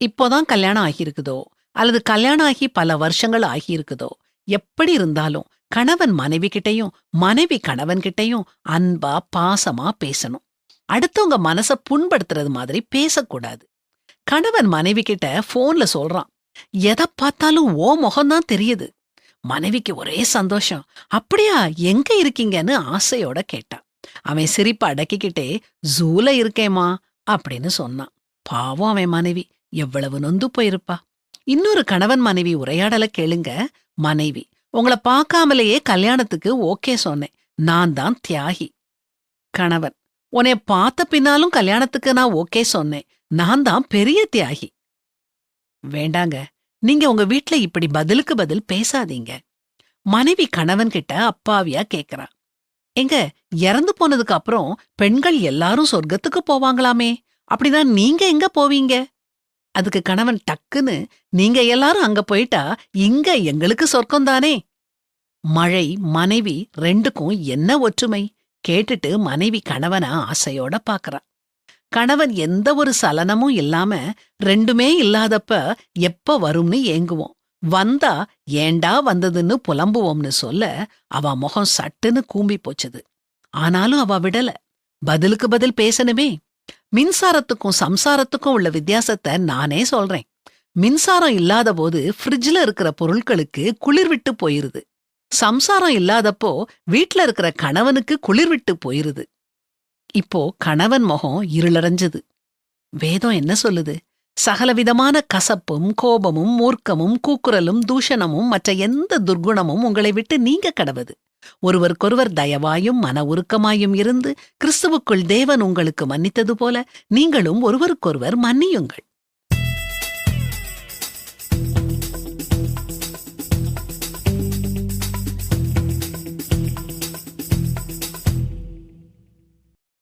இப்போதான் கல்யாணம் ஆகியிருக்குதோ, அல்லது கல்யாணம் ஆகி பல வருஷங்கள் ஆகியிருக்குதோ, எப்படி இருந்தாலும் கணவன் மனைவி கிட்டயும், மனைவி கணவன் கிட்டயும் அன்பா, பாசமா பேசணும். அடுத்தவங்க மனச புண்படுத்துறது மாதிரி பேசக்கூடாது. கணவன் மனைவி கிட்ட போன்ல சொல்றான், எதை பார்த்தாலும் ஓ முகம்தான் தெரியுது. மனைவிக்கு ஒரே சந்தோஷம். அப்படியா, எங்க இருக்கீங்கன்னு ஆசையோட கேட்டா. அவன் சிரிப்ப அடக்கிக்கிட்டே, ஜூல இருக்கேம்மா அப்படின்னு சொன்னான். பாவம் அவன் மனைவி எவ்வளவு நொந்து போயிருப்பா. இன்னொரு கணவன் மனைவி உரையாடல கேளுங்க. மனைவி, உங்கள பார்க்காமலேயே கல்யாணத்துக்கு ஓகே சொன்னேன். நான் தான் தியாகி. கணவன், உன்னை பார்த்த பின்னாலும் கல்யாணத்துக்கு நான் ஓகே சொன்னேன். நான் தான் பெரிய தியாகி. வேண்டாங்க, நீங்க உங்க வீட்ல இப்படி பதிலுக்கு பதில் பேசாதீங்க. மனைவி கணவன் கிட்ட அப்பாவியா கேக்குறா, எங்க இறந்து போனதுக்கு அப்புறம் பெண்கள் எல்லாரும் சொர்க்கத்துக்கு போவாங்களாமே, அப்படிதான் நீங்க எங்க போவீங்க? அதுக்கு கணவன் டக்குன்னு, நீங்க எல்லாரும் அங்க போயிட்டா இங்க எங்களுக்கு சொர்க்கம்தானே. மழை மனைவி ரெண்டுக்கும் என்ன ஒற்றுமை? கேட்டுட்டு மனைவி கணவன ஆசையோட பாக்குறா. கணவன் எந்த ஒரு சலனமும் இல்லாம, ரெண்டுமே இல்லாதப்ப எப்ப வரும்னு ஏங்குவோம். வந்தா ஏண்டா வந்ததுன்னு புலம்புவோம்னு சொல்ல அவ முகம் சட்டுன்னு கூம்பி போச்சுது. ஆனாலும் அவ விடல. பதிலுக்கு பதில் பேசணுமே. மின்சாரத்துக்கும் சம்சாரத்துக்கும் உள்ள வித்தியாசத்தை நானே சொல்றேன். மின்சாரம் இல்லாத போது ஃப்ரிட்ஜ்ல இருக்கிற பொருட்களுக்கு குளிர் விட்டு போயிருது. சம்சாரம் இல்லாதப்போ வீட்ல இருக்கிற கணவனுக்கு குளிர் விட்டு போயிருது. இப்போ கணவன் முகம் இருளடைஞ்சது. வேதம் என்ன சொல்லுது? சகலவிதமான கசப்பும் கோபமும் மூர்க்கமும் கூக்குரலும் தூஷணமும் மற்ற எந்த துர்குணமும் உங்களை விட்டு நீங்க கடவது. ஒருவருக்கொருவர் தயவாயும் மன உருக்கமாயும் இருந்து கிறிஸ்துவுக்குள் தேவன் உங்களுக்கு மன்னித்தது போல நீங்களும் ஒருவருக்கொருவர் மன்னியுங்கள்.